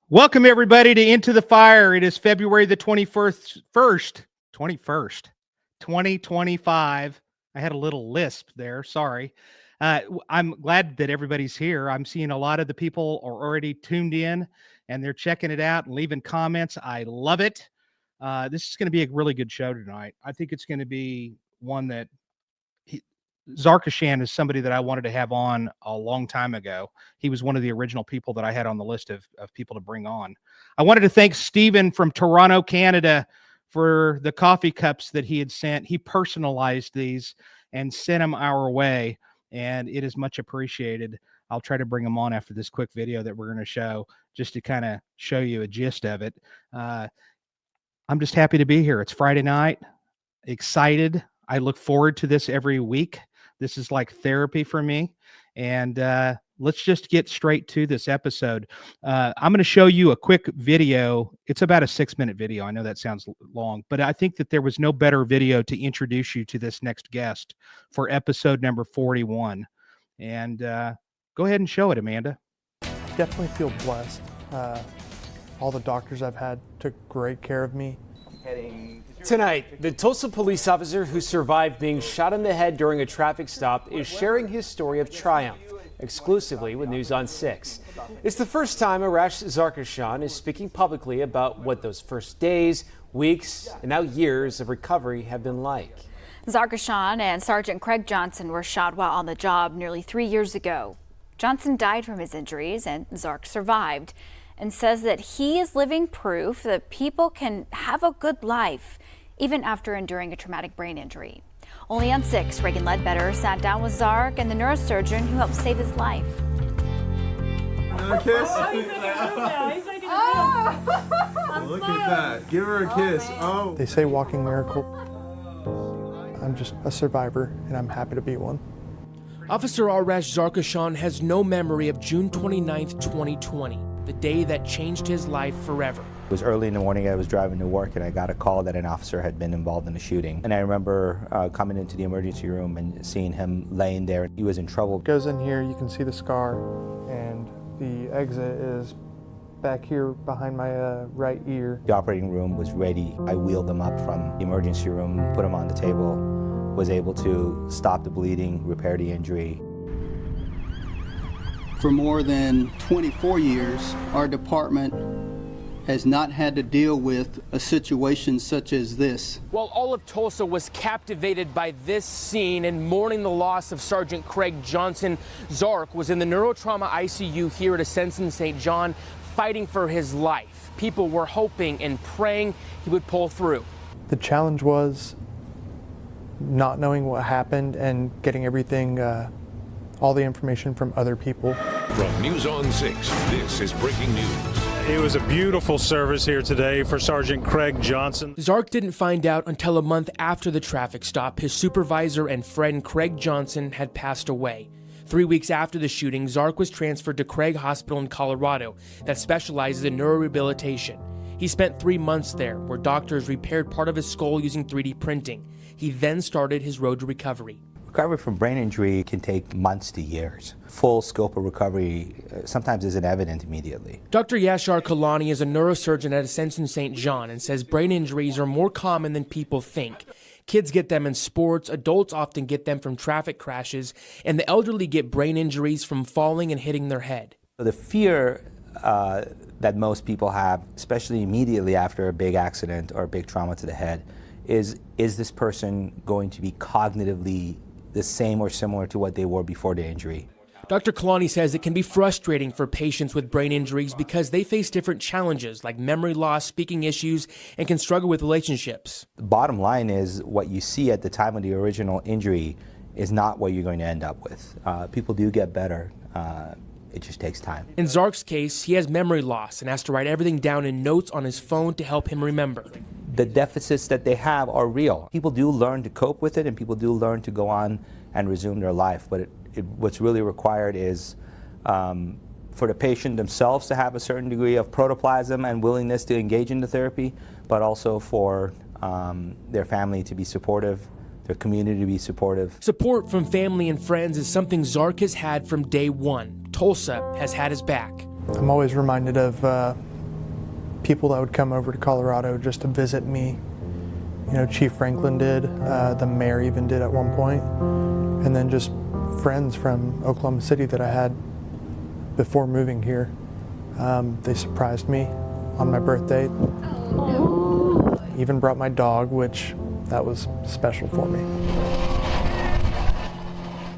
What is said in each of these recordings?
Welcome everybody to Into the Fire. It is February the 21st, 2025. I had a little lisp there. Sorry. I'm glad that everybody's here. I'm seeing a lot of the people are already tuned in and they're checking it out and leaving comments. I love it. This is going to be a really good show tonight. I think it's going to be one that Zarkishan is somebody that I wanted to have on a long time ago. He was one of the original people that I had on the list of people to bring on. I wanted to thank Stephen from Toronto, Canada, for the coffee cups that he had sent. He personalized these and sent them our way, and it is much appreciated. I'll try to bring them on after this quick video that we're going to show, just to kind of show you a gist of it. I'm just happy to be here. It's Friday night. Excited. I look forward to this every week. This is like therapy for me. And let's just get straight to this episode. I'm going to show you a quick video. It's about a 6-minute video. I know that sounds long, but I think that there was no better video to introduce you to this next guest for episode number 41. And go ahead and show it, Amanda. Definitely feel blessed. All the doctors I've had took great care of me. Tonight, the Tulsa police officer who survived being shot in the head during a traffic stop is sharing his story of triumph, exclusively with News on 6. It's the first time Arash Zarkishan is speaking publicly about what those first days, weeks, and now years of recovery have been like. Zarkishan and Sergeant Craig Johnson were shot while on the job nearly 3 years ago. Johnson died from his injuries and Zark survived, and says that he is living proof that people can have a good life even after enduring a traumatic brain injury. Only on 6, Reagan Ledbetter sat down with Zark and the neurosurgeon who helped save his life. Another kiss? Look at that. Give her a kiss. Oh. They say walking miracle. I'm just a survivor, and I'm happy to be one. Officer Arash Zarkishan has no memory of June 29th, 2020, the day that changed his life forever. It was early in the morning. I was driving to work and I got a call that an officer had been involved in a shooting. And I remember coming into the emergency room and seeing him laying there. He was in trouble. Goes in here, you can see the scar, and the exit is back here behind my right ear. The operating room was ready. I wheeled him up from the emergency room, put him on the table, was able to stop the bleeding, repair the injury. For more than 24 years, our department has not had to deal with a situation such as this. While all of Tulsa was captivated by this scene and mourning the loss of Sergeant Craig Johnson, Zark was in the neurotrauma ICU here at Ascension St. John fighting for his life. People were hoping and praying he would pull through. The challenge was not knowing what happened and getting everything, all the information from other people. From News on 6, this is breaking news. It was a beautiful service here today for Sergeant Craig Johnson. Zark didn't find out until a month after the traffic stop his supervisor and friend Craig Johnson had passed away. 3 weeks after the shooting, Zark was transferred to Craig Hospital in Colorado that specializes in neurorehabilitation. He spent 3 months there, where doctors repaired part of his skull using 3D printing. He then started his road to recovery. Recovery from brain injury can take months to years. Full scope of recovery sometimes isn't evident immediately. Dr. Yashar Kalani is a neurosurgeon at Ascension St. John and says brain injuries are more common than people think. Kids get them in sports, adults often get them from traffic crashes, and the elderly get brain injuries from falling and hitting their head. The fear that most people have, especially immediately after a big accident or a big trauma to the head, is this person going to be cognitively the same or similar to what they were before the injury? Dr. Kalani says it can be frustrating for patients with brain injuries because they face different challenges like memory loss, speaking issues, and can struggle with relationships. The bottom line is what you see at the time of the original injury is not what you're going to end up with. People do get better. It just takes time. In Zark's case, he has memory loss and has to write everything down in notes on his phone to help him remember. The deficits that they have are real. People do learn to cope with it and people do learn to go on and resume their life, but what's really required is for the patient themselves to have a certain degree of protoplasm and willingness to engage in the therapy, but also for their family to be supportive, their community to be supportive. Support from family and friends is something Zark has had from day one. Tulsa has had his back. I'm always reminded of people that would come over to Colorado just to visit me. You know, Chief Franklin did, the mayor even did at one point, and then just friends from Oklahoma City that I had before moving here. They surprised me on my birthday. Even brought my dog, which that was special for me.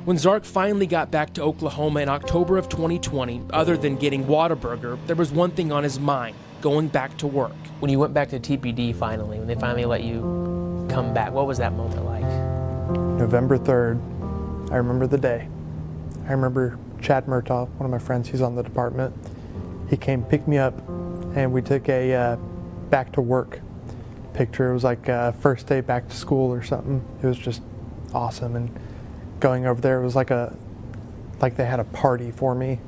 When Zark finally got back to Oklahoma in October of 2020, other than getting Whataburger, there was one thing on his mind: going back to work. When you went back to TPD finally, when they finally let you come back, what was that moment like? November 3rd, I remember the day. I remember Chad Murtaugh, one of my friends, he's on the department. He came, picked me up, and we took a back to work picture. It was like first day back to school or something. It was just awesome. And going over there, it was like they had a party for me,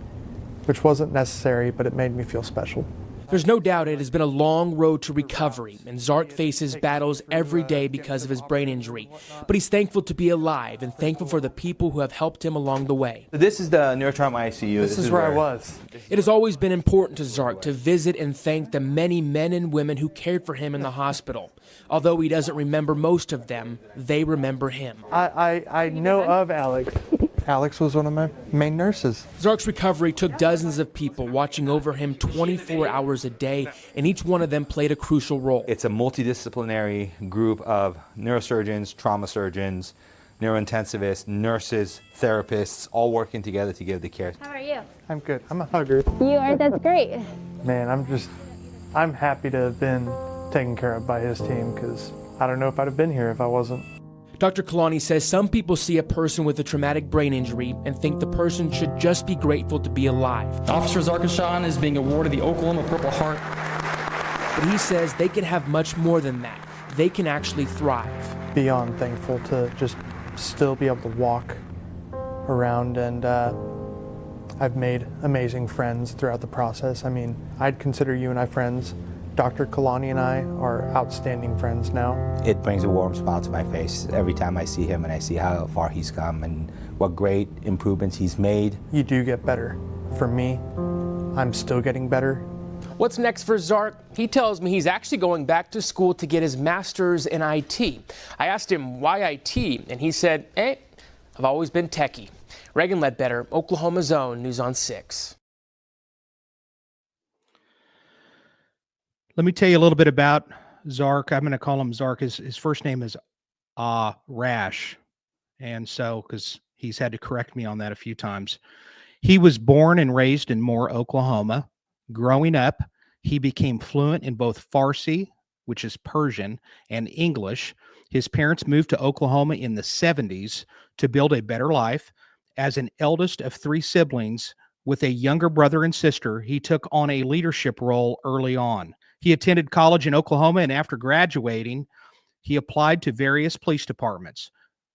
which wasn't necessary, but it made me feel special. There's no doubt it has been a long road to recovery, and Zark faces battles every day because of his brain injury. But he's thankful to be alive and thankful for the people who have helped him along the way. This is the neurotrauma ICU. This is where I was. It has always been important to Zark to visit and thank the many men and women who cared for him in the hospital. Although he doesn't remember most of them, they remember him. I know of Alex. Alex was one of my main nurses. Zark's recovery took dozens of people watching over him 24 hours a day, and each one of them played a crucial role. It's a multidisciplinary group of neurosurgeons, trauma surgeons, neurointensivists, nurses, therapists, all working together to give the care. How are you? I'm good. I'm a hugger. You are? That's great. Man, I'm happy to have been taken care of by his team, because I don't know if I'd have been here if I wasn't. Dr. Kalani says some people see a person with a traumatic brain injury and think the person should just be grateful to be alive. Officer Zarkashan is being awarded the Oklahoma Purple Heart. But he says they can have much more than that. They can actually thrive. Beyond thankful to just still be able to walk around, and I've made amazing friends throughout the process. I mean, I'd consider you and I friends. Dr. Kalani and I are outstanding friends now. It brings a warm smile to my face every time I see him and I see how far he's come and what great improvements he's made. You do get better. For me, I'm still getting better. What's next for Zark? He tells me he's actually going back to school to get his master's in IT. I asked him why IT, and he said, I've always been techie. Reagan Ledbetter, Oklahoma's own News on 6. Let me tell you a little bit about Zark. I'm going to call him Zark. His first name is Rash. And so, because he's had to correct me on that a few times. He was born and raised in Moore, Oklahoma. Growing up, he became fluent in both Farsi, which is Persian, and English. His parents moved to Oklahoma in the 70s to build a better life. As an eldest of 3 siblings with a younger brother and sister, he took on a leadership role early on. He attended college in Oklahoma, and after graduating, he applied to various police departments.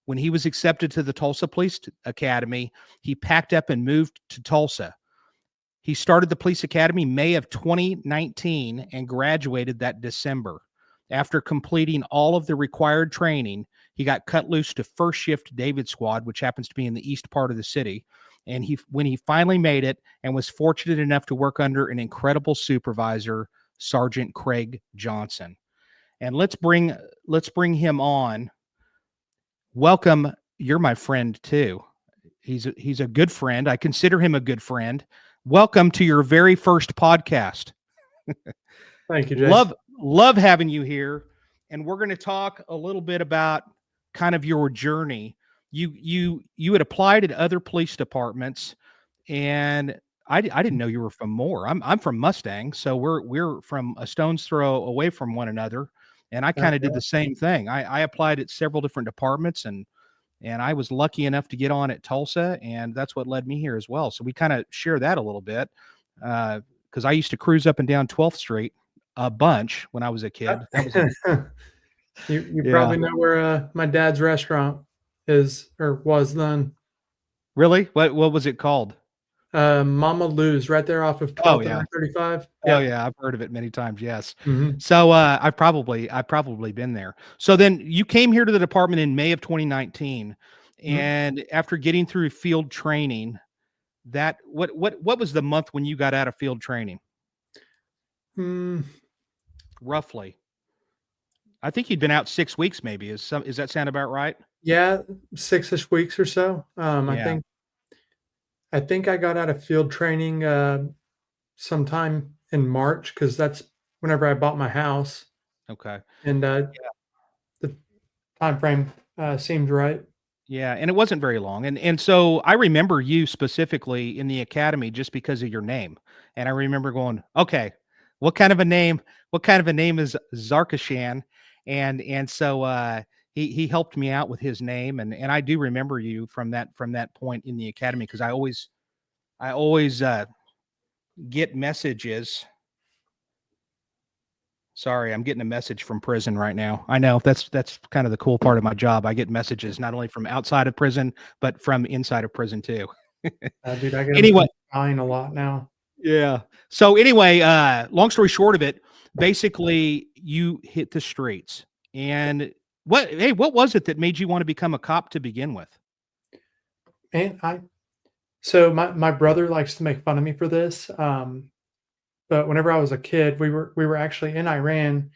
When he was accepted to the Tulsa Police Academy, he packed up and moved to Tulsa. He started the police academy May of 2019 and graduated that December. After completing all of the required training, he got cut loose to first shift David Squad, which happens to be in the east part of the city. And when he finally made it and was fortunate enough to work under an incredible supervisor, Sergeant Craig Johnson. And let's bring him on. Welcome. You're my friend too. He's a good friend. I consider him a good friend. Welcome to your very first podcast. Thank you, Jason. Love having you here. And we're going to talk a little bit about kind of your journey. You had applied at other police departments, and I didn't know you were from Moore. I'm from Mustang, so we're from a stone's throw away from one another. And I kind of did the same thing. I applied at several different departments, and I was lucky enough to get on at Tulsa, and that's what led me here as well. So we kind of share that a little bit, because I used to cruise up and down 12th Street a bunch when I was a kid. That was you probably know where my dad's restaurant is or was then. Really? What was it called? Mama Lou's, right there off of 12th and 35. Oh yeah, I've heard of it many times. Yes. Mm-hmm. So I've probably been there. So then you came here to the department in May of 2019, and after getting through field training, what was the month when you got out of field training? roughly. I think you'd been out 6 weeks, maybe. Is that sound about right? Yeah, 6-ish weeks or so. Yeah. I think I got out of field training sometime in March because that's whenever I bought my house, Okay. and the time frame seemed right. Yeah, and it wasn't very long. And so I remember you specifically in the academy just because of your name. And I remember going, okay, what kind of a name? What kind of a name is Zarkashan? And so he helped me out with his name, and I do remember you from that point in the academy because I always get messages. Sorry, I'm getting a message from prison right now. I know that's kind of the cool part of my job. I get messages not only from outside of prison, but from inside of prison too. Dude, I get Anyway. dying a lot now. Yeah. So anyway, long story short of it, basically you hit the streets. And what was it that made you want to become a cop to begin with? And so my brother likes to make fun of me for this. But whenever I was a kid, we were actually in Iran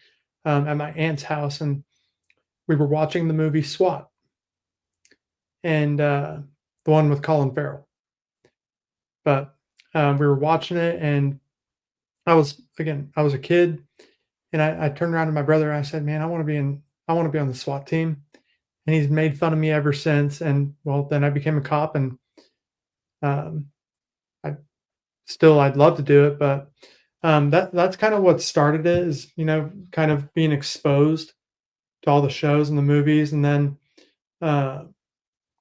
at my aunt's house, and we were watching the movie SWAT, and the one with Colin Farrell. But we were watching it, and I was a kid, and I turned around to my brother and I said, "Man, I want to be on the SWAT team." And he's made fun of me ever since. And well, then I became a cop, and I'd love to do it, but that's kind of what started it, is, kind of being exposed to all the shows and the movies. And then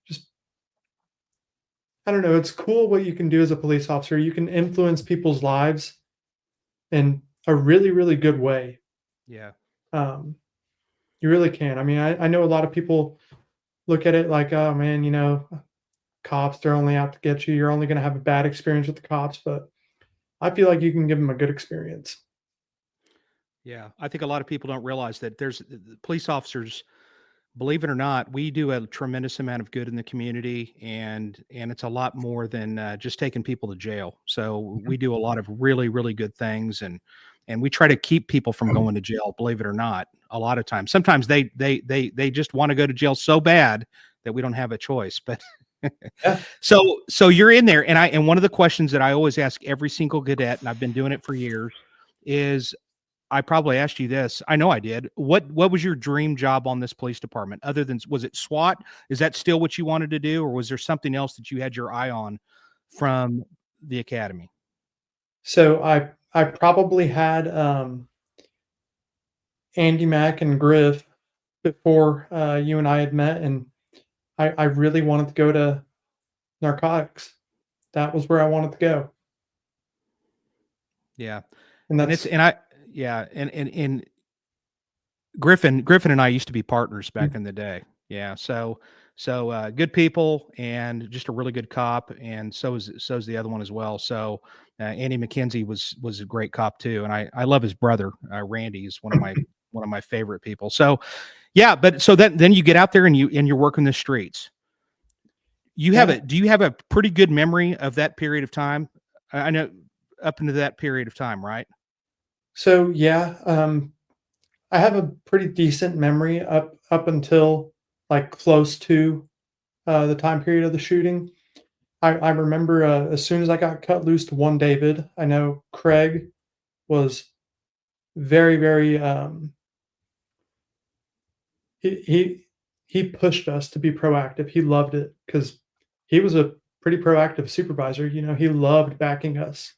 just, I don't know, it's cool what you can do as a police officer. You can influence people's lives in a really, really good way. Yeah. You really can. I mean, I know a lot of people look at it like, oh man, cops, they're only out to get you. You're only going to have a bad experience with the cops. But I feel like you can give them a good experience. Yeah. I think a lot of people don't realize that there's police officers, believe it or not, we do a tremendous amount of good in the community, and it's a lot more than just taking people to jail. So we do a lot of really, really good things, and we try to keep people from going to jail, believe it or not. A lot of times, sometimes they just want to go to jail so bad that we don't have a choice. But yeah. So you're in there, and one of the questions that I always ask every single cadet, and I've been doing it for years, is, I probably asked you this. I know I did. What was your dream job on this police department? Other than, was it SWAT? Is that still what you wanted to do, or was there something else that you had your eye on from the academy? So I probably had Andy Mack and Griff before you and I had met, and I really wanted to go to narcotics. That was where I wanted to go. Yeah. And Griffin and I used to be partners back in the day. Yeah. So good people, and just a really good cop. And so's the other one as well. So Andy McKenzie was a great cop too. And I love his brother. Randy is one of my favorite people. So yeah, but so then you get out there and you're working the streets. Do you have a pretty good memory of that period of time? I know up into that period of time, right? So yeah, I have a pretty decent memory up until like close to the time period of the shooting. I remember as soon as I got cut loose to one David, I know Craig was very, very he pushed us to be proactive. He loved it because he was a pretty proactive supervisor. He loved backing us.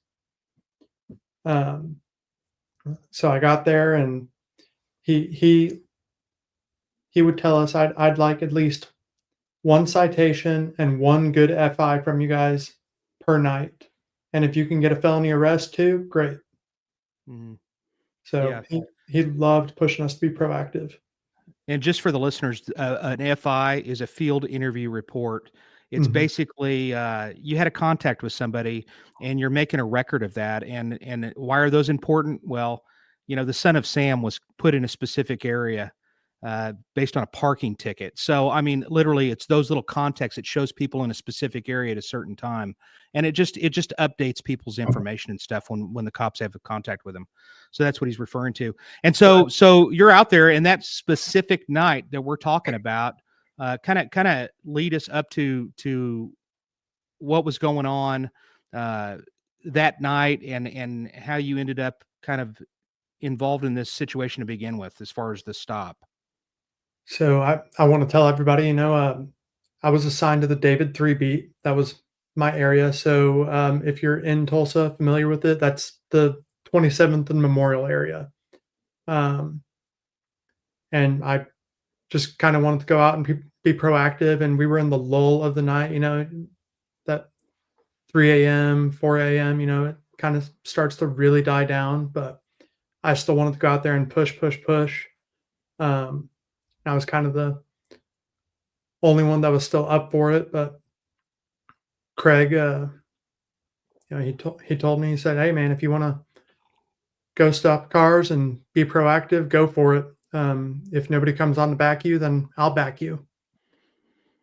So I got there, and he would tell us I'd like at least one citation and one good FI from you guys per night. And if you can get a felony arrest too, great. Mm-hmm. So yeah. he loved pushing us to be proactive. And just for the listeners, an FI is a field interview report. It's basically you had a contact with somebody, and you're making a record of that. And why are those important? Well, the son of Sam was put in a specific area based on a parking ticket. So, I mean, literally, it's those little contexts. It shows people in a specific area at a certain time, and it just updates people's information and stuff when the cops have contact with them. So that's what he's referring to. And so you're out there, and that specific night that we're talking about, kind of lead us up to what was going on that night, and how you ended up kind of involved in this situation to begin with, as far as the stop. So I want to tell everybody, I was assigned to the David 3 beat. That was my area. So if you're in Tulsa, familiar with it, that's the 27th and Memorial area. And I just kind of wanted to go out and be proactive. And we were in the lull of the night, that 3 a.m., 4 a.m., it kind of starts to really die down. But I still wanted to go out there and push. I was kind of the only one that was still up for it, but Craig, he told me, he said, "Hey man, if you want to go stop cars and be proactive, go for it. If nobody comes on to back you, then I'll back you."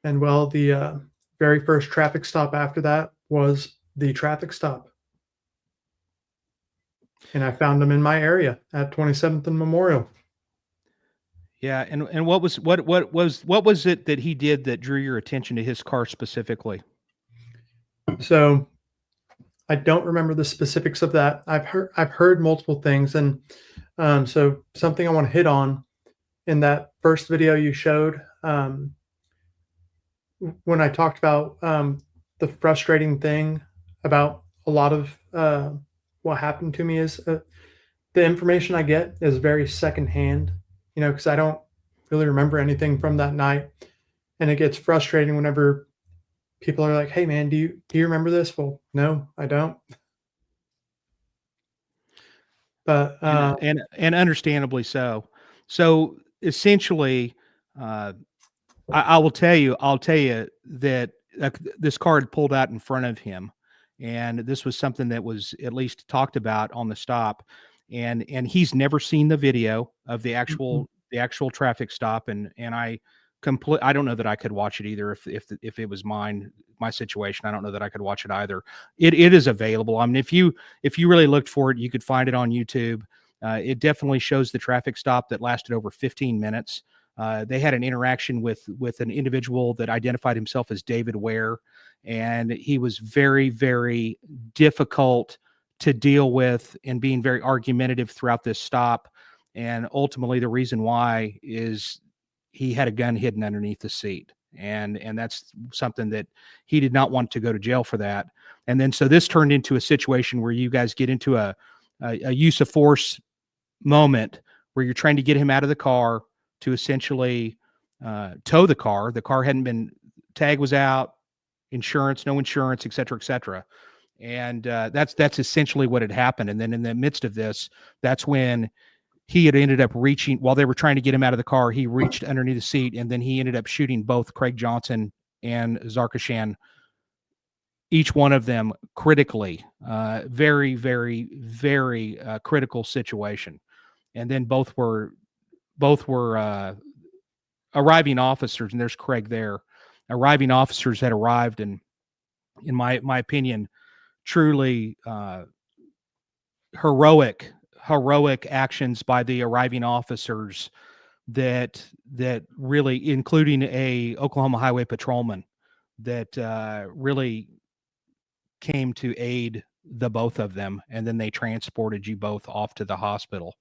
And well, the very first traffic stop after that was the traffic stop. And I found him in my area at 27th and Memorial. Yeah, and what was it that he did that drew your attention to his car specifically? So I don't remember the specifics of that. I've heard multiple things, and so something I want to hit on in that first video you showed, when I talked about the frustrating thing about a lot of what happened to me is the information I get is very secondhand. Because I don't really remember anything from that night. And it gets frustrating whenever people are like, "Hey man, do you remember this?" Well, no, I don't. But and understandably so. So essentially, I'll tell you that this car had pulled out in front of him, and this was something that was at least talked about on the stop. And he's never seen the video of the actual traffic stop, and I don't know that I could watch it either if it was my situation. I don't know that I could watch it either. It is available. I mean, if you really looked for it, you could find it on YouTube. It definitely shows the traffic stop that lasted over 15 minutes. They had an interaction with an individual that identified himself as David Ware, and he was very, very difficult to deal with and being very argumentative throughout this stop. And ultimately the reason why is he had a gun hidden underneath the seat. And that's something that he did not want to go to jail for that. And then, so this turned into a situation where you guys get into a use of force moment where you're trying to get him out of the car to essentially tow the car. The car tag was out, insurance, no insurance, et cetera, et cetera. And that's essentially what had happened. And then in the midst of this, that's when he had ended up reaching, while they were trying to get him out of the car, he reached underneath the seat, and then he ended up shooting both Craig Johnson and Zarkishan, each one of them critically. Very, very, very critical situation. And then both were arriving officers, and there's Craig there. Arriving officers had arrived, and in my opinion, truly heroic actions by the arriving officers that really, including a Oklahoma Highway patrolman that really came to aid the both of them, and then they transported you both off to the hospital.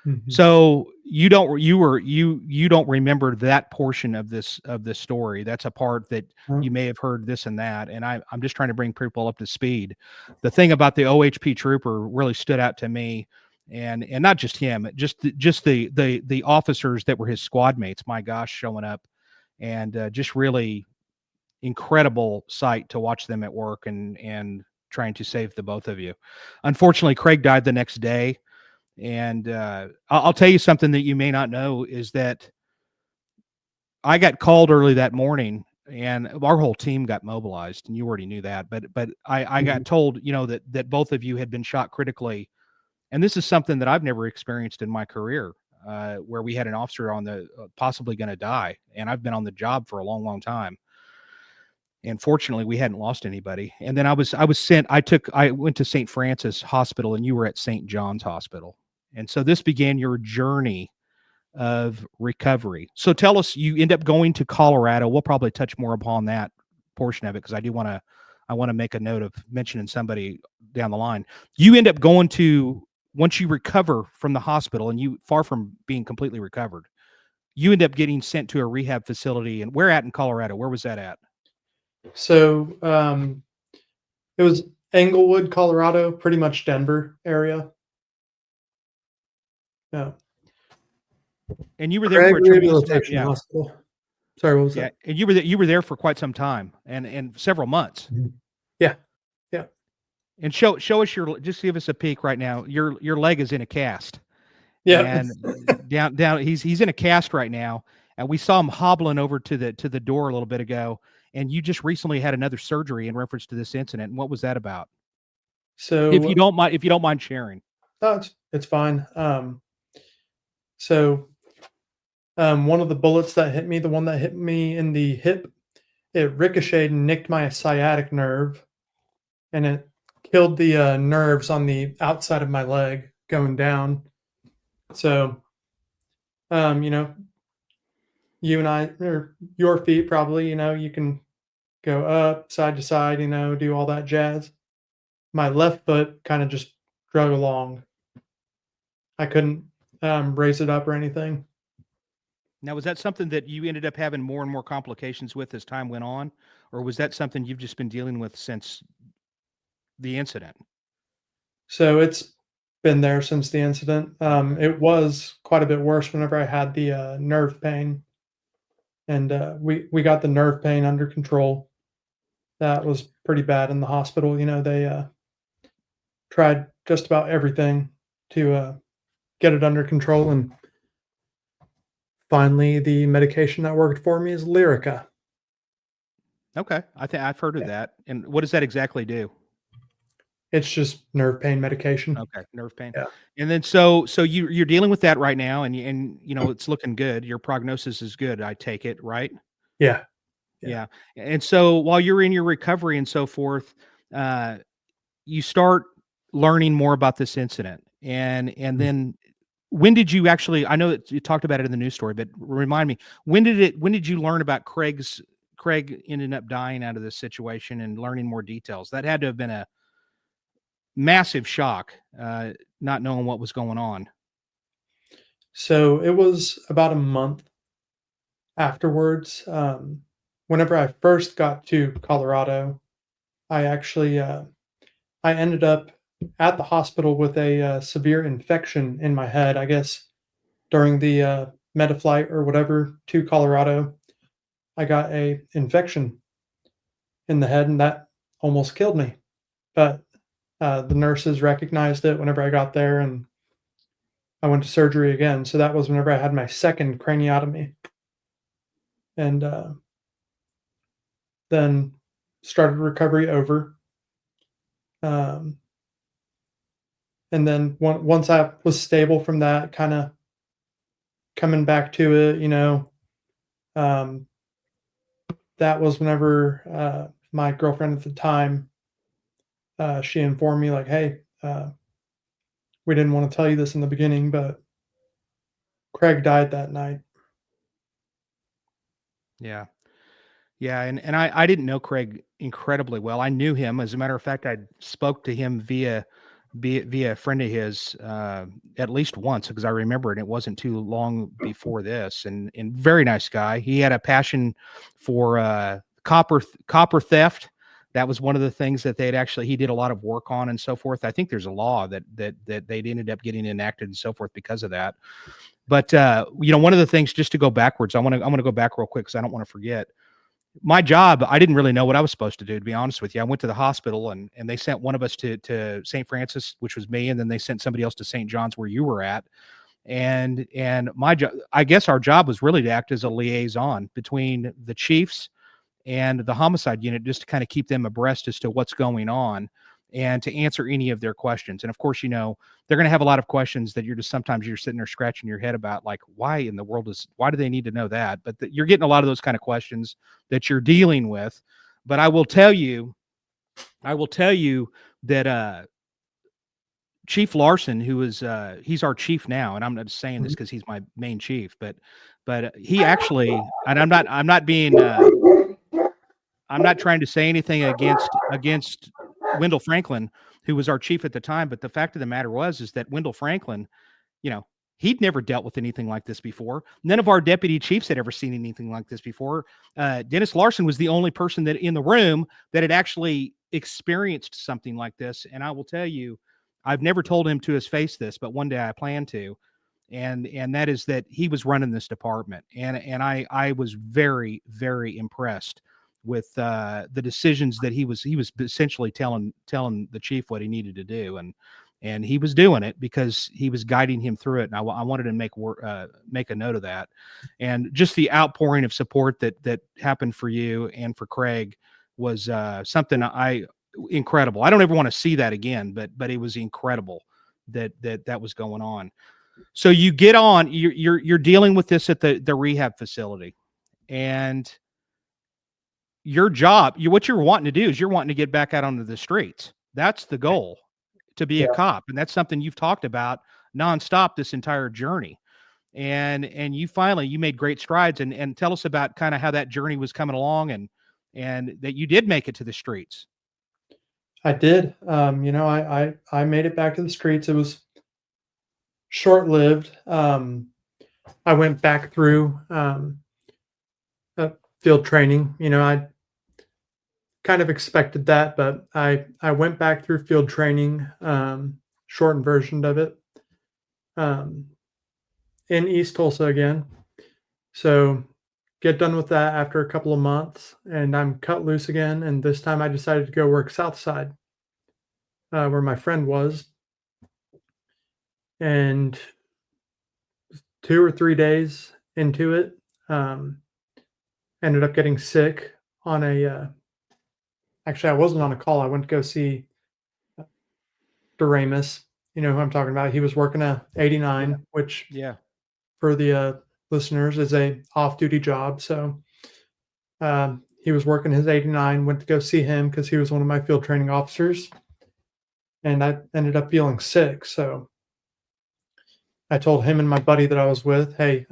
Mm-hmm. So you don't remember that portion of this story. That's a part that you may have heard this and that. And I'm just trying to bring people up to speed. The thing about the OHP trooper really stood out to me, and not just him, just the officers that were his squad mates. My gosh, showing up, and just really incredible sight to watch them at work and trying to save the both of you. Unfortunately, Craig died the next day. And I'll tell you something that you may not know is that I got called early that morning, and our whole team got mobilized, and you already knew that. But I got told, that both of you had been shot critically, and this is something that I've never experienced in my career. where we had an officer on the possibly going to die, and I've been on the job for a long, long time. And fortunately, we hadn't lost anybody. And then I went to St. Francis Hospital, and you were at St. John's Hospital. And so this began your journey of recovery. So tell us, you end up going to Colorado. We'll probably touch more upon that portion of it, because I want to make a note of mentioning somebody down the line. You end up going to, once you recover from the hospital, and you, far from being completely recovered, you end up getting sent to a rehab facility. And where at in Colorado? Where was that at? So it was Englewood, Colorado, pretty much Denver area. Yeah. And you were there for a tremendous time. Hospital. Sorry, what was that? And you were there for quite some time, and several months. Yeah. And show us just give us a peek right now. Your leg is in a cast. Yeah. And down he's in a cast right now, and we saw him hobbling over to the door a little bit ago. And you just recently had another surgery in reference to this incident. And what was that about? So if you don't mind sharing. No, it's fine. One of the bullets that hit me, the one that hit me in the hip, it ricocheted and nicked my sciatic nerve, and it killed the nerves on the outside of my leg going down. So, you and I, or your feet probably, you can go up, side to side, do all that jazz. My left foot kind of just drug along. I couldn't raise it up or anything. Now, was that something that you ended up having more and more complications with as time went on? Or was that something you've just been dealing with since the incident? So it's been there since the incident. It was quite a bit worse whenever I had the nerve pain. And we got the nerve pain under control. That was pretty bad in the hospital. They tried just about everything to get it under control. And finally, the medication that worked for me is Lyrica. Okay. I think I've heard of that. And what does that exactly do? It's just nerve pain medication. Okay, nerve pain. Yeah. And then so you're dealing with that right now, and it's looking good. Your prognosis is good, I take it, right? Yeah. Yeah. And so while you're in your recovery and so forth, you start learning more about this incident. And then when did you actually, I know that you talked about it in the news story, but remind me, when did you learn about Craig ended up dying out of this situation and learning more details? That had to have been a massive shock, not knowing what was going on. So it was about a month afterwards. Whenever I first got to Colorado, I actually I ended up at the hospital with a severe infection in my head. I guess during the Metaflight or whatever to Colorado, I got a infection in the head, and that almost killed me. But the nurses recognized it whenever I got there, and I went to surgery again. So that was whenever I had my second craniotomy. And then started recovery over. And then once I was stable from that, kind of coming back to it, that was whenever my girlfriend at the time, she informed me like, hey, we didn't want to tell you this in the beginning, but Craig died that night. Yeah. Yeah. And I didn't know Craig incredibly well. I knew him. As a matter of fact, I spoke to him via a friend of his at least once, because I remember it. It wasn't too long before this, and very nice guy. He had a passion for copper theft. That was one of the things that he did a lot of work on and so forth. I think there's a law that they'd ended up getting enacted and so forth because of that. But one of the things, just to go backwards, I want to go back real quick because I don't want to forget. My job, I didn't really know what I was supposed to do, to be honest with you. I went to the hospital and they sent one of us to St. Francis, which was me, and then they sent somebody else to St. John's, where you were at. And my job, I guess our job was really to act as a liaison between the chiefs and the homicide unit, just to kind of keep them abreast as to what's going on. and to answer any of their questions. And of course, they're going to have a lot of questions that sometimes you're sitting there scratching your head about, like, why do they need to know that? But you're getting a lot of those kind of questions that you're dealing with. But I will tell you that Chief Larson, who is he's our chief now, and I'm not saying this because he's my main chief, but he actually, and I'm not being I'm not trying to say anything against Wendell Franklin, who was our chief at the time, but the fact of the matter is that Wendell Franklin, he'd never dealt with anything like this before. None of our deputy chiefs had ever seen anything like this before. Dennis Larson was the only person that in the room that had actually experienced something like this. And I will tell you, I've never told him to his face this, but one day I plan to. And that is that he was running this department. And I was very, very impressed with the decisions that he was essentially telling the chief what he needed to do. And he was doing it because he was guiding him through it. And I wanted to make a note of that. And just the outpouring of support that happened for you and for Craig was something incredible. I don't ever want to see that again, but it was incredible that was going on. So you get on, you're dealing with this at the rehab facility, and your job, what you're wanting to do is you're wanting to get back out onto the streets. That's the goal, to be a cop. And that's something you've talked about nonstop this entire journey. And you made great strides, and tell us about kind of how that journey was coming along and that you did make it to the streets. I did. I made it back to the streets. It was short-lived. I went back through field training. I kind of expected that, but I went back through field training, shortened version of it, in East Tulsa again. So get done with that after a couple of months, and I'm cut loose again. And this time I decided to go work Southside, where my friend was. And 2 or 3 days into it, ended up getting sick on actually, I wasn't on a call. I went to go see Doremus. You know who I'm talking about. He was working a 89, which for the listeners is a off-duty job. So he was working his 89, went to go see him because he was one of my field training officers. And I ended up feeling sick. So I told him and my buddy that I was with, hey,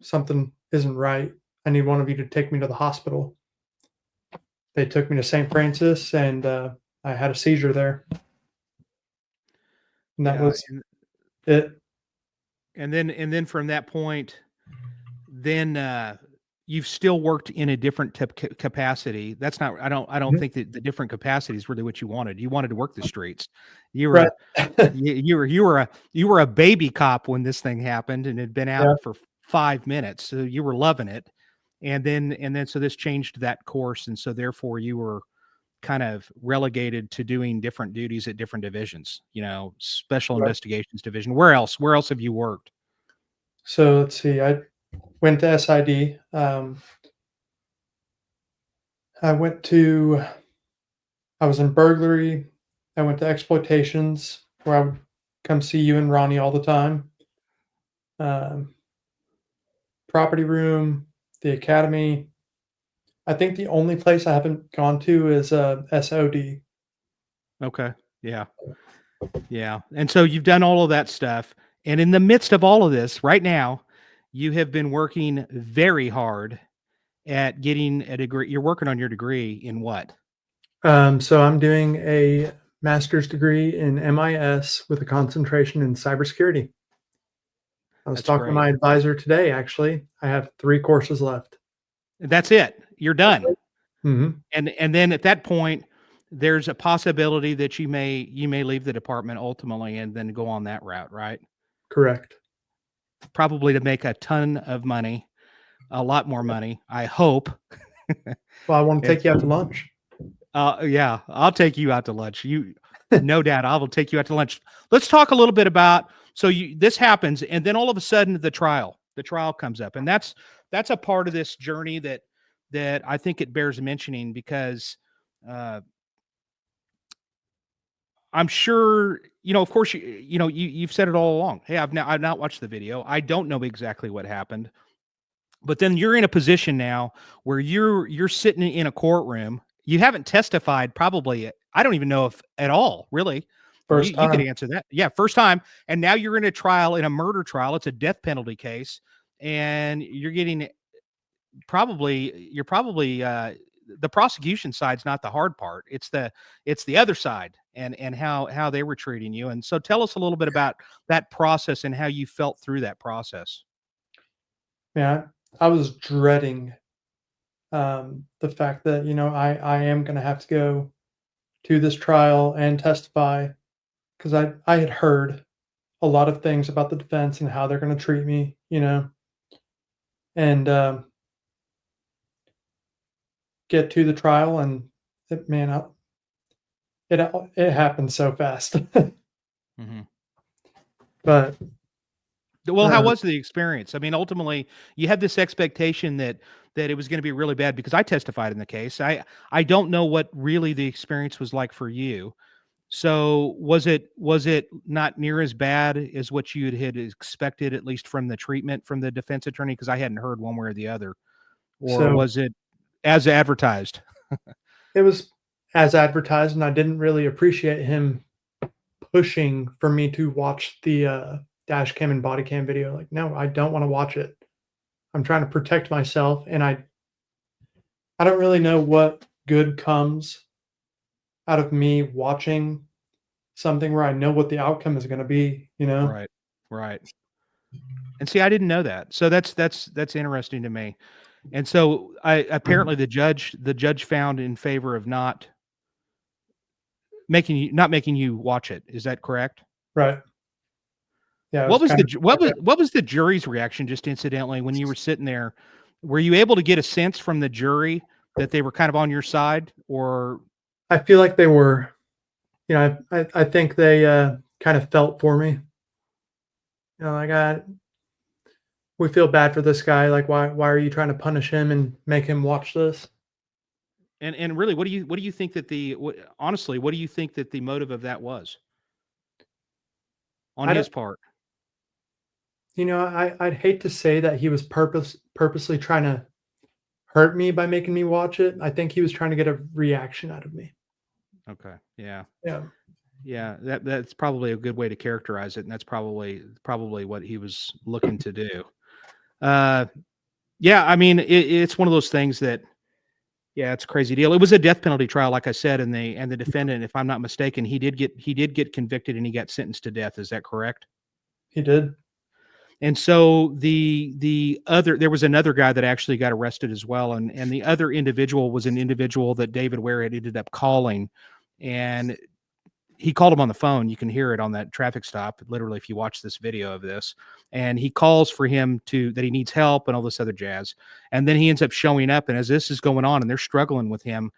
something isn't right. I need one of you to take me to the hospital. They took me to St. Francis, and I had a seizure there. And that was it. And then from that point, then you've still worked in a different capacity. That's not. I don't think that the different capacity is really what you wanted. You wanted to work the streets. You were you were a baby cop when this thing happened, and had been out for 5 minutes. So you were loving it. And then so this changed that course, and so therefore you were kind of relegated to doing different duties at different divisions. Special investigations division. Where else have you worked? So let's see. I went to SID. I was in burglary. I went to exploitations, where I would come see you and Ronnie all the time. Property room, the academy. I think the only place I haven't gone to is SOD. Okay. Yeah. Yeah. And so you've done all of that stuff. And in the midst of all of this right now, you have been working very hard at getting a degree. You're working on your degree in what? So I'm doing a master's degree in MIS with a concentration in cybersecurity. I was talking to my advisor today, actually. I have 3 courses left. That's it. You're done. Mm-hmm. And then at that point, there's a possibility that you may leave the department ultimately and then go on that route, right? Correct. Probably to make a ton of money, a lot more money, I hope. Well, I want to take you out to lunch. Yeah, I'll take you out to lunch. No doubt, I will take you out to lunch. Let's talk a little bit about, this happens, and then all of a sudden the trial comes up, and that's a part of this journey that I think it bears mentioning, because I'm sure, of course, you've said it all along. Hey, I've not watched the video. I don't know exactly what happened. But then you're in a position now where you're sitting in a courtroom. You haven't testified probably, I don't even know if at all, really. First You time. could answer that. Yeah, first time. And now you're in a trial, in a murder trial. It's a death penalty case. And you're getting the prosecution side's not the hard part. It's the other side and how they were treating you. And so tell us a little bit about that process and how you felt through that process. Yeah, I was dreading the fact that, I am going to have to go to this trial and testify, because I had heard a lot of things about the defense and how they're going to treat me, and get to the trial, and it happened so fast. Mm-hmm. But well, how was the experience? I mean, ultimately, you had this expectation that it was going to be really bad, because I testified in the case. I don't know what really the experience was like for you. So was it not near as bad as what you had expected, at least from the treatment from the defense attorney? Because I hadn't heard one way or the other. Or was it as advertised? It was as advertised, and I didn't really appreciate him pushing for me to watch the dash cam and body cam video. Like, no, I don't want to watch it. I'm trying to protect myself, and I don't really know what good comes out of me watching something where I know what the outcome is going to be, Right. And see, I didn't know that. So that's interesting to me. And so apparently the judge found in favor of not making you watch it. Is that correct? Right. Yeah. What was the jury's reaction, just incidentally, when you were sitting there? Were you able to get a sense from the jury that they were kind of on your side, or? I feel like they were, I think they kind of felt for me. We feel bad for this guy. Like, why are you trying to punish him and make him watch this? And really, what do you think that honestly, what do you think that the motive of that was on his part? I'd hate to say that he was purposely trying to hurt me by making me watch it. I think he was trying to get a reaction out of me. Okay. Yeah. Yeah. Yeah. That's probably a good way to characterize it. And that's probably what he was looking to do. Yeah. I mean, it's one of those things that, yeah, it's a crazy deal. It was a death penalty trial, like I said, and the defendant, if I'm not mistaken, he did get convicted and he got sentenced to death. Is that correct? He did. And so there was another guy that actually got arrested as well. And the other individual was an individual that David Ware had ended up calling, and he called him on the phone. You can hear it on that traffic stop, literally, if you watch this video of this. And he calls for him that he needs help and all this other jazz. And then he ends up showing up. And as this is going on and they're struggling with him,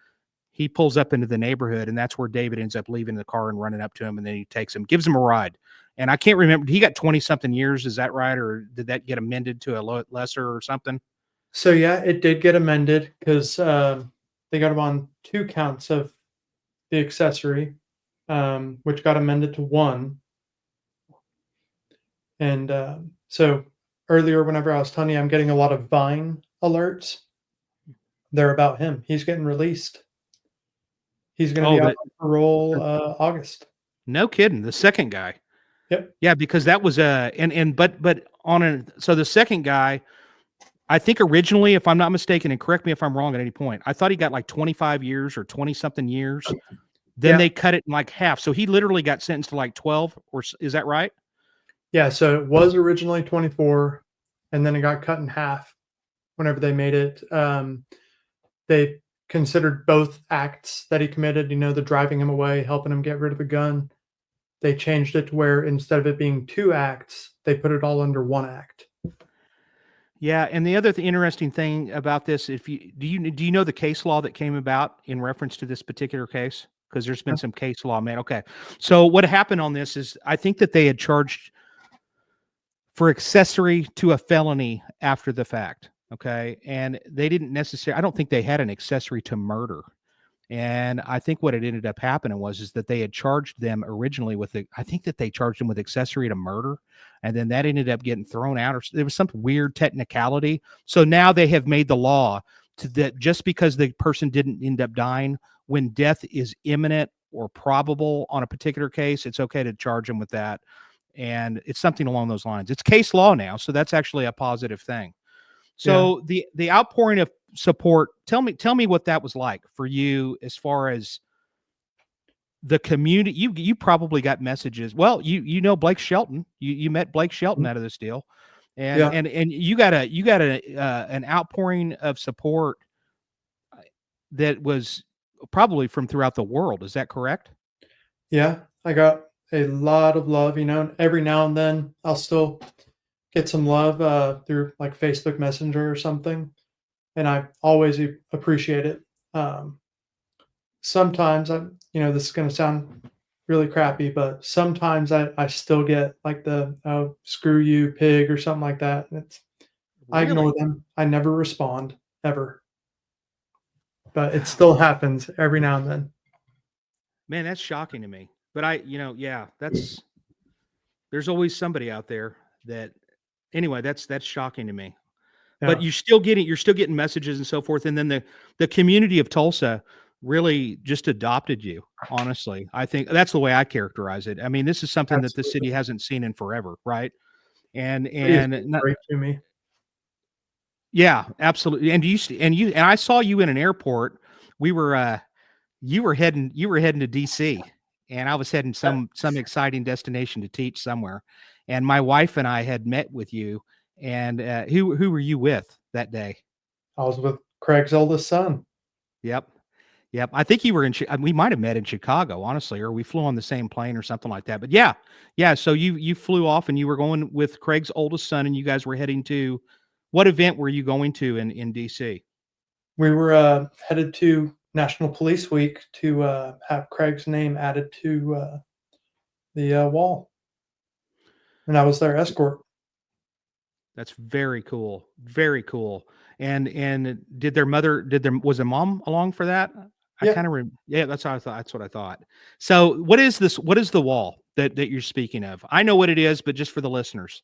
he pulls up into the neighborhood, and that's where David ends up leaving the car and running up to him. And then he takes him, gives him a ride. And I can't remember, he got 20-something years. Is that right? Or did that get amended to a lesser or something? So, yeah, it did get amended, because they got him on 2 counts of the accessory, which got amended to 1. And so earlier, whenever I was telling you, I'm getting a lot of Vine alerts. They're about him. He's getting released. He's going to be out on parole August. No kidding. The second guy. Yep. Yeah, because that was so the second guy, I think originally, if I'm not mistaken, and correct me if I'm wrong at any point, I thought he got like 25 years or 20-something years. Then they cut it in like half. So he literally got sentenced to like 12, or is that right? Yeah, so it was originally 24, and then it got cut in half whenever they made it. They considered both acts that he committed, the driving him away, helping him get rid of the gun. They changed it to where instead of it being 2 acts, they put it all under 1 act. Yeah, and the other interesting thing about this, do you know the case law that came about in reference to this particular case? Because there's been some case law, man. Okay, so what happened on this is, I think that they had charged for accessory to a felony after the fact. Okay, and they didn't necessarily. I don't think they had an accessory to murder. And I think what it ended up happening is that they had charged them originally with I think that they charged them with accessory to murder, and then that ended up getting thrown out, or there was some weird technicality. So now they have made the law that just because the person didn't end up dying, when death is imminent or probable on a particular case, it's okay to charge them with that. And it's something along those lines. It's case law now, so that's actually a positive thing. So the outpouring of support, tell me what that was like for you as far as the community. You probably got messages. Well, you know Blake Shelton. You met Blake Shelton out of this deal, and you got an outpouring of support that was probably from throughout the world. Is that correct? Yeah, I got a lot of love. You know, every now and then I'll still get some love through like Facebook Messenger or something, and I always appreciate it. Sometimes this is going to sound really crappy, but sometimes I still get like the screw you pig or something like that. And I ignore them. I never respond ever, but it still happens every now and then. Man, that's shocking to me. But there's always somebody out there that, anyway, that's shocking to me. Yeah. But you're still getting messages and so forth. And then the community of Tulsa really just adopted you. Honestly, I think that's the way I characterize it. I mean, this is something that the city hasn't seen in forever. Right. And great to me. Yeah, absolutely. And I saw you in an airport. You were heading to DC, and I was heading some exciting destination to teach somewhere. And my wife and I had met with you. And who were you with that day? I was with Craig's oldest son. Yep. I think you were we might have met in Chicago, honestly, or we flew on the same plane or something like that. But yeah. So you flew off and you were going with Craig's oldest son, and you guys were heading to, what event were you going to in DC? We were headed to National Police Week to have Craig's name added to the wall, and I was their escort. That's very cool. Very cool. And was a mom along for that? That's how I thought. That's what I thought. So what is this? What is the wall that you're speaking of? I know what it is, but just for the listeners.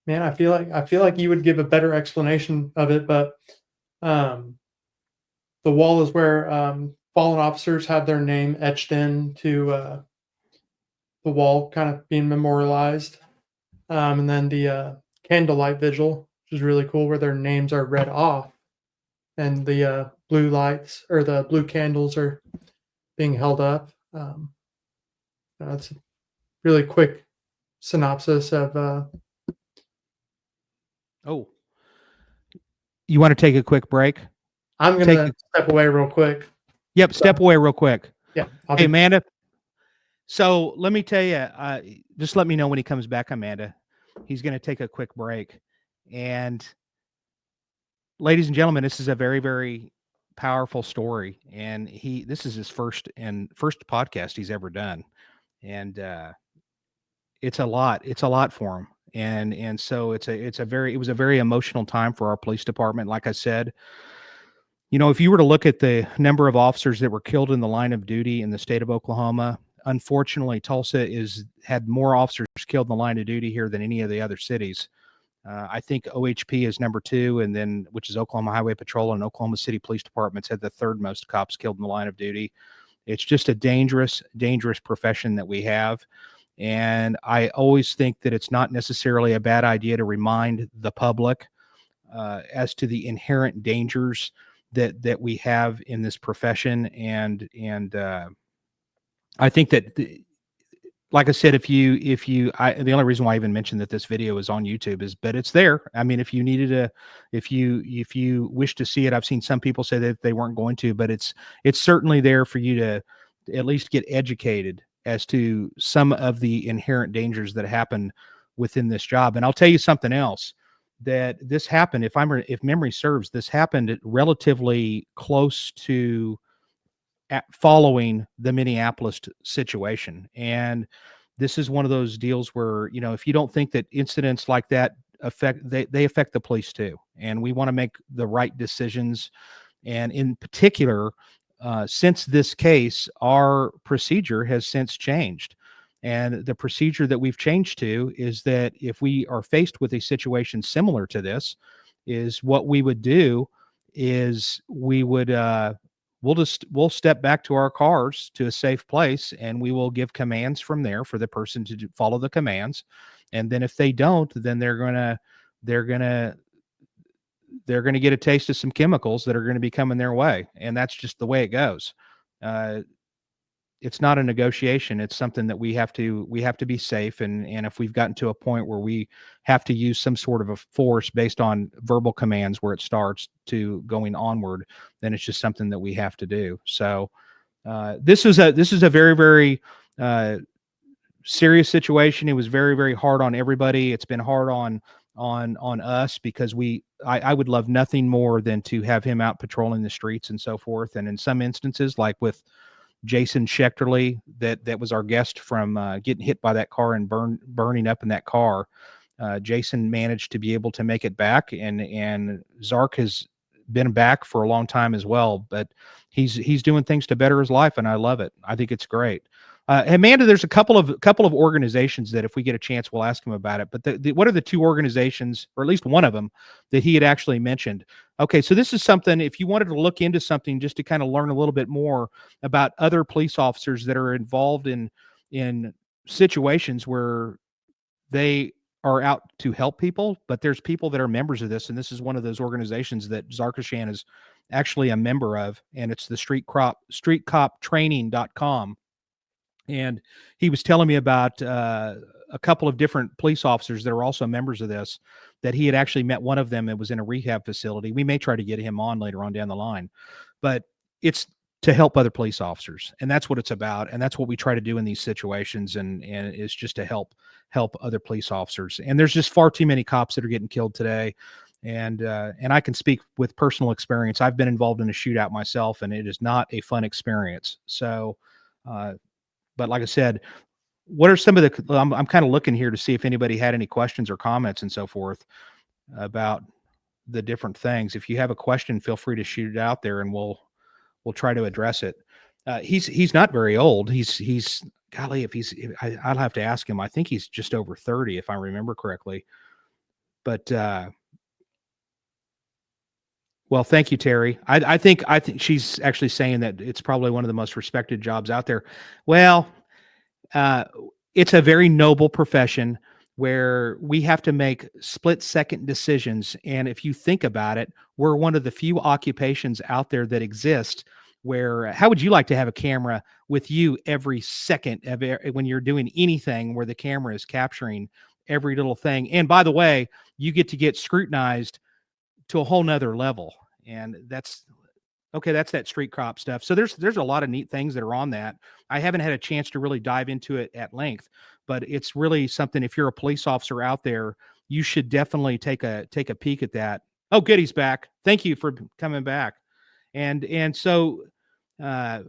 Man, I feel like you would give a better explanation of it, but the wall is where fallen officers have their name etched into the wall, kind of being memorialized. And then the candlelight vigil, which is really cool, where their names are read off, and the blue lights or the blue candles are being held up. That's a really quick synopsis of. You want to take a quick break? I'm going to step away real quick. Yep, step away real quick. Yeah. Hey, Amanda. So let me tell you, just let me know when he comes back, Amanda. He's going to take a quick break. And ladies and gentlemen, this is a very, very powerful story. And this is his first podcast he's ever done. And it's a lot. It's a lot for him. And so it was a very emotional time for our police department. Like I said, if you were to look at the number of officers that were killed in the line of duty in the state of Oklahoma, unfortunately, Tulsa had more officers killed in the line of duty here than any of the other cities. I think OHP is number 2, and then, which is Oklahoma Highway Patrol, and Oklahoma City Police Departments had the 3rd most cops killed in the line of duty. It's just a dangerous, dangerous profession that we have. And I always think that it's not necessarily a bad idea to remind the public as to the inherent dangers that we have in this profession. And I think that, like I said, the only reason why I even mentioned that this video is on YouTube is, but it's there. I mean, if you wish to see it, I've seen some people say that they weren't going to, but it's certainly there for you to at least get educated as to some of the inherent dangers that happen within this job. And I'll tell you something else, that this happened, if memory serves, this happened relatively close to following the Minneapolis situation. And this is one of those deals where, if you don't think that incidents like that affect the police too. And we want to make the right decisions. And in particular, since this case, our procedure has since changed. And the procedure that we've changed to is that if we are faced with a situation similar to this, is what we would do is we would we'll step back to our cars to a safe place, and we will give commands from there for the person to follow the commands. And then if they don't, then they're gonna get a taste of some chemicals that are going to be coming their way. And that's just the way it goes. It's not a negotiation. It's something that we have to be safe. And if we've gotten to a point where we have to use some sort of a force based on verbal commands where it starts to going onward, then it's just something that we have to do. So this is a very, very serious situation. It was very, very hard on everybody. It's been hard on us because I would love nothing more than to have him out patrolling the streets and so forth. And in some instances, like with Jason Schechterly, that was our guest from getting hit by that car and burning up in that car. Jason managed to be able to make it back, and Zark has been back for a long time as well. But he's doing things to better his life, and I love it. I think it's great. Amanda, there's a couple of organizations that if we get a chance, we'll ask him about it. But what are the two organizations, or at least one of them, that he had actually mentioned? Okay, so this is something, if you wanted to look into something just to kind of learn a little bit more about other police officers that are involved in situations where they are out to help people, but there's people that are members of this, and this is one of those organizations that Zarkishan is actually a member of, and it's the streetcoptraining.com. And he was telling me about a couple of different police officers that are also members of this, that he had actually met one of them that was in a rehab facility. We may try to get him on later on down the line, but it's to help other police officers. And that's what it's about. And that's what we try to do in these situations. And it's just to help other police officers. And there's just far too many cops that are getting killed today. And I can speak with personal experience. I've been involved in a shootout myself, and it is not a fun experience. So, but like I said, what are some of the, I'm kind of looking here to see if anybody had any questions or comments and so forth about the different things. If you have a question, feel free to shoot it out there and we'll try to address it. He's not very old. He's golly, I'll have to ask him. I think he's just over 30, if I remember correctly. But, well, thank you, Terry. I think she's actually saying that it's probably one of the most respected jobs out there. Well, it's a very noble profession where we have to make split-second decisions. And if you think about it, we're one of the few occupations out there that exist where, how would you like to have a camera with you every second of when you're doing anything where the camera is capturing every little thing? And by the way, you get to get scrutinized to a whole nother level. And that's that street cop stuff. So there's a lot of neat things that are on that. I haven't had a chance to really dive into it at length, but it's really something, if you're a police officer out there, you should definitely take a peek at that. Oh, good. He's back. Thank you for coming back. And so I'm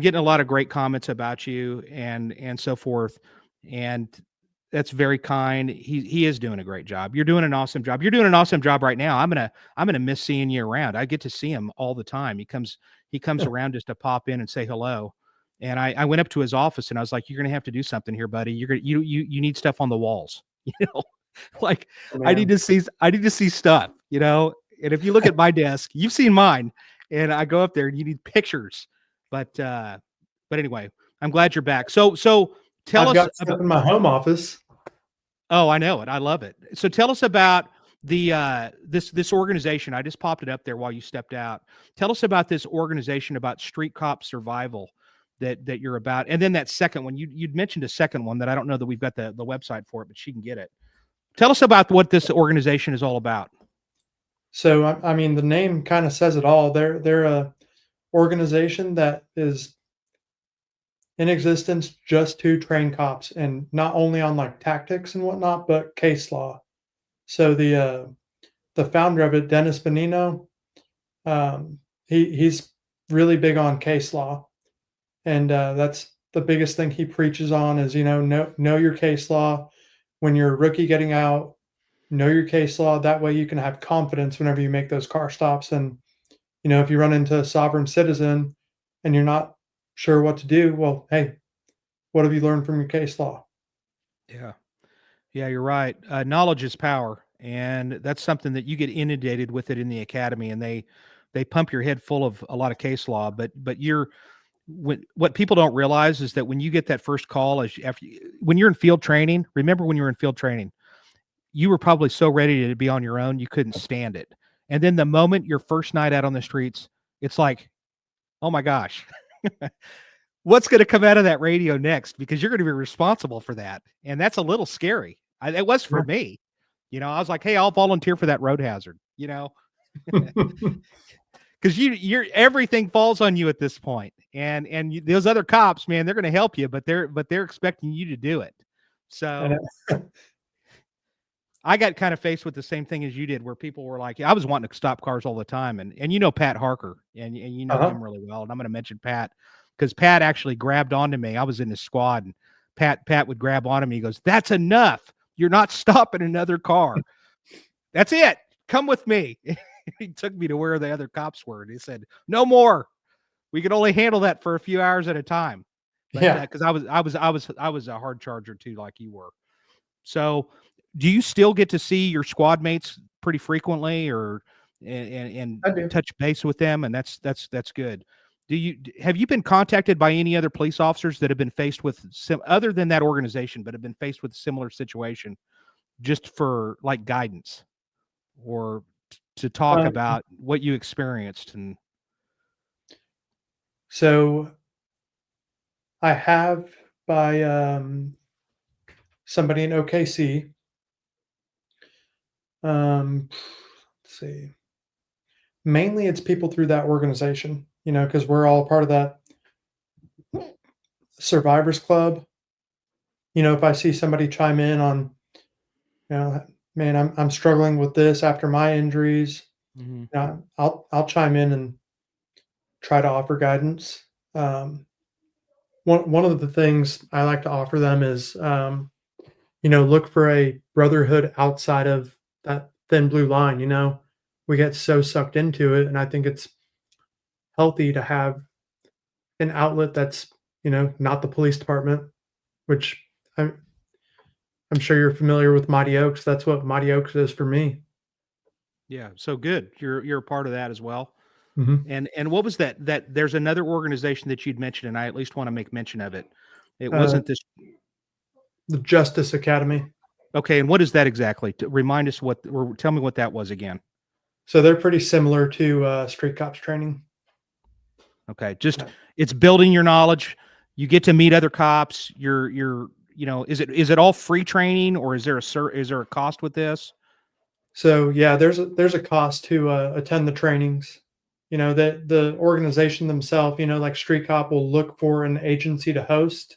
getting a lot of great comments about you and so forth. And that's very kind. He is doing a great job. You're doing an awesome job. You're doing an awesome job right now. I'm gonna miss seeing you around. I get to see him all the time. He comes around just to pop in and say hello. And I went up to his office and I was like, "You're gonna have to do something here, buddy. You need stuff on the walls. Like I need to see stuff. And if you look at my desk, you've seen mine. And I go up there and you need pictures. But anyway, I'm glad you're back. So tell us about in my home office. Oh, I know it. I love it. So tell us about the this organization. I just popped it up there while you stepped out. Tell us about this organization, about street cop survival that you're about. And then that second one, you'd mentioned a second one that I don't know that we've got the website for it, but she can get it. Tell us about what this organization is all about. So, I mean, the name kind of says it all. They're a organization that is in existence just to train cops, and not only on like tactics and whatnot, but case law. So the founder of it, Dennis Benigno, he's really big on case law, and that's the biggest thing he preaches on is know your case law. When you're a rookie getting out, know your case law. That way you can have confidence whenever you make those car stops and if you run into a sovereign citizen and you're not sure what to do, well, hey, what have you learned from your case law? Yeah. Yeah, you're right. Knowledge is power, and that's something that you get inundated with it in the academy, and they pump your head full of a lot of case law. But what people don't realize is that when you get that first call, when you're in field training, remember when you were in field training, you were probably so ready to be on your own, you couldn't stand it. And then the moment your first night out on the streets, it's like, oh my gosh, what's going to come out of that radio next? Because you're going to be responsible for that. And that's a little scary. It was for me. I was like, hey, I'll volunteer for that road hazard, because you're everything falls on you at this point. And those other cops, man, they're going to help you, but they're expecting you to do it. So I got kind of faced with the same thing as you did, where people were like, I was wanting to stop cars all the time. And Pat Harker, and you know him really well. And I'm going to mention Pat because Pat actually grabbed onto me. I was in his squad, and Pat would grab onto me. He goes, that's enough. You're not stopping another car. That's it. Come with me. He took me to where the other cops were, and he said, no more. We could only handle that for a few hours at a time. But, because I was a hard charger too, like you were. So do you still get to see your squad mates pretty frequently, or and touch base with them? And that's good. Have you been contacted by any other police officers that have been faced with other than that organization, but have been faced with a similar situation, just for like guidance or to talk about what you experienced? And so I have by somebody in OKC. Let's see. Mainly it's people through that organization, because we're all part of that Survivors Club. If I see somebody chime in on, man, I'm struggling with this after my injuries, I'll chime in and try to offer guidance. One of the things I like to offer them is, look for a brotherhood outside of that thin blue line. We get so sucked into it, and I think it's healthy to have an outlet that's, not the police department, which I'm sure you're familiar with Mighty Oaks. That's what Mighty Oaks is for me. Yeah. So good. You're a part of that as well. Mm-hmm. And what was that there's another organization that you'd mentioned, and I at least want to make mention of it. It wasn't this. The Justice Academy. Okay. And what is that exactly? Remind us tell me what that was again. So they're pretty similar to street cops training. Okay. It's building your knowledge. You get to meet other cops. Is it all free training, or is there a cost with this? So yeah, there's a cost to attend the trainings. That the organization themselves, like Street Cop will look for an agency to host,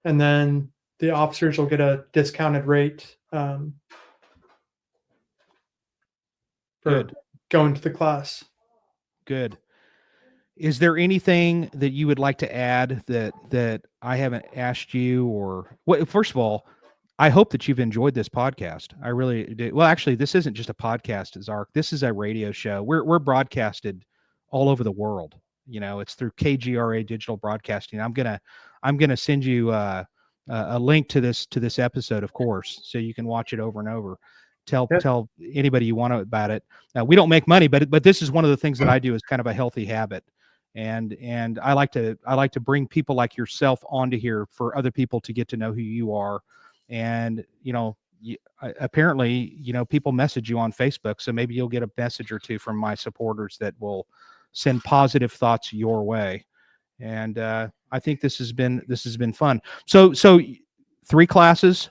and then the officers will get a discounted rate for going to the class. Good. Is there anything that you would like to add that I haven't asked you, or first of all, I hope that you've enjoyed this podcast. I really do. Well, actually, this isn't just a podcast, Zark. This is a radio show. We're broadcasted all over the world. It's through KGRA Digital Broadcasting. I'm gonna send you a link to this episode, of course, so you can watch it over and over. Tell anybody you want to about it. We don't make money, but this is one of the things that I do as kind of a healthy habit. And I like to bring people like yourself onto here for other people to get to know who you are. And, apparently, people message you on Facebook, so maybe you'll get a message or two from my supporters that will send positive thoughts your way. And I think this has been fun. So 3 classes,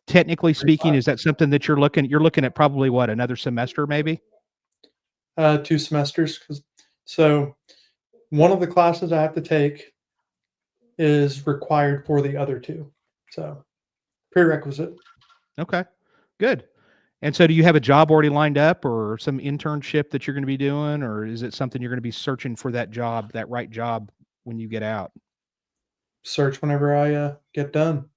technically speaking, is that something that you're looking at probably another semester, maybe? 2 semesters. So one of the classes I have to take is required for the other 2. So prerequisite. Okay, good. And so do you have a job already lined up, or some internship that you're going to be doing, or is it something you're going to be searching for that right job when you get out? Search whenever I get done.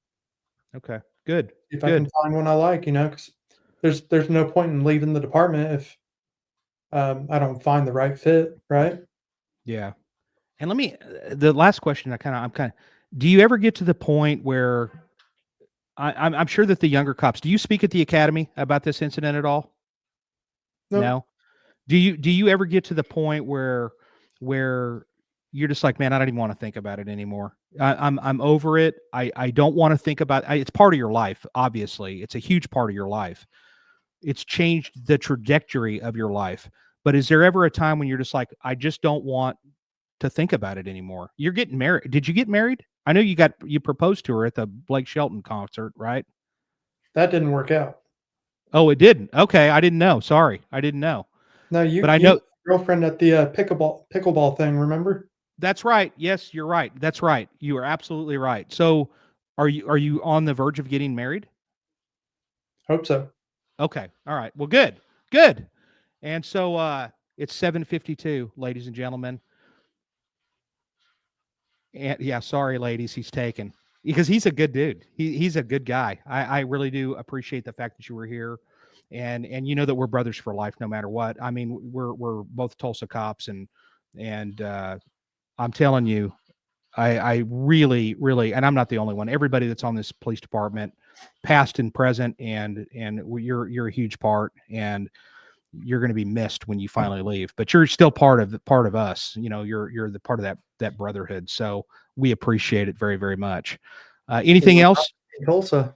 Okay, good. If I can find one I like, because there's no point in leaving the department I don't find the right fit, right? Yeah. And let me, the last question do you ever get to the point where I'm sure that the younger cops, do you speak at the academy about this incident at all? No. No. Do you ever get to the point where you're just like, man, I don't even want to think about it anymore. I'm over it. I don't want to think about it's part of your life. Obviously, it's a huge part of your life. It's changed the trajectory of your life. But is there ever a time when you're just like, I just don't want to think about it anymore? You're getting married. Did you get married? I know you proposed to her at the Blake Shelton concert, right? That didn't work out. Oh, it didn't. Okay, I didn't know. Sorry, I didn't know. No, but I know your girlfriend at the pickleball thing. Remember? That's right. Yes, you're right. That's right. You are absolutely right. So, are you on the verge of getting married? Hope so. Okay. All right. Well, good. Good. And so it's 7:52, ladies and gentlemen. And yeah, sorry, ladies, he's taken because he's a good dude. He's a good guy. I really do appreciate the fact that you were here, and you know that we're brothers for life, no matter what. I mean, we're both Tulsa cops, and I'm telling you, I really, really, and I'm not the only one. Everybody that's on this police department, past and present, and you're a huge part, and you're going to be missed when you finally leave. But you're still part of us. You know, you're the part of that brotherhood. So we appreciate it very, very much. Anything else? Tulsa.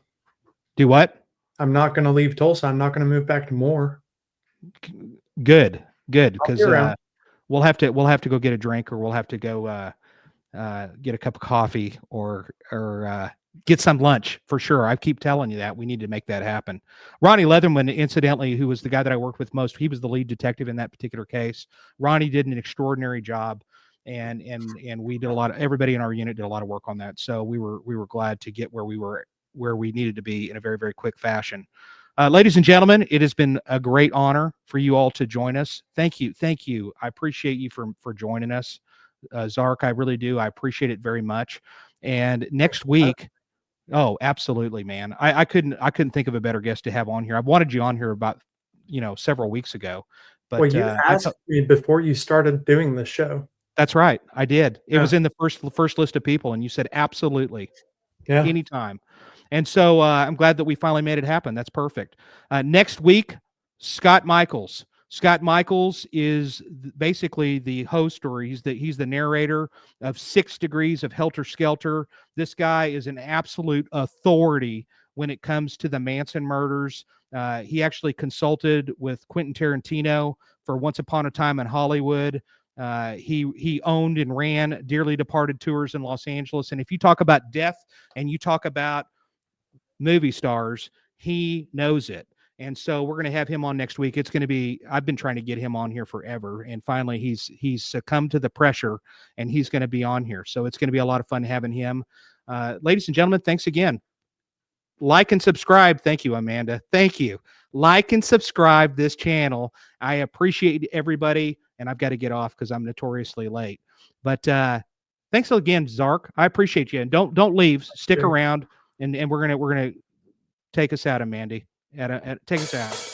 Do what? I'm not going to leave Tulsa. I'm not going to move back to Moore. Good, because we'll have to go get a drink, or we'll have to go get a cup of coffee, or get some lunch for sure. I keep telling you that we need to make that happen. Ronnie Leatherman, incidentally, who was the guy that I worked with most, he was the lead detective in that particular case. Ronnie did an extraordinary job, and we did everybody in our unit did a lot of work on that. So we were glad to get where we needed to be in a very, very quick fashion. Ladies and gentlemen, it has been a great honor for you all to join us. Thank you. I appreciate you for joining us. Zark, I really do. I appreciate it very much. And next week, oh, absolutely, man. I couldn't think of a better guest to have on here. I've wanted you on here about, several weeks ago. But well, you asked me before you started doing the show. That's right. I did. It was in the first list of people, and you said absolutely. Yeah. Anytime. And so I'm glad that we finally made it happen. That's perfect. Next week, Scott Michaels. Scott Michaels is basically the host, or he's the narrator of 6 Degrees of Helter Skelter. This guy is an absolute authority when it comes to the Manson murders. He actually consulted with Quentin Tarantino for Once Upon a Time in Hollywood. He owned and ran Dearly Departed tours in Los Angeles. And if you talk about death and you talk about movie stars, he knows it. And so we're going to have him on next week. It's going to be, I've been trying to get him on here forever. And finally he's succumbed to the pressure, and he's going to be on here. So it's going to be a lot of fun having him. Ladies and gentlemen, thanks again. Like and subscribe. Thank you, Amanda. Thank you. Like and subscribe this channel. I appreciate everybody, and I've got to get off because I'm notoriously late. But thanks again, Zark. I appreciate you. And don't leave. Stick around, and we're gonna take us out, Amanda. Take us out.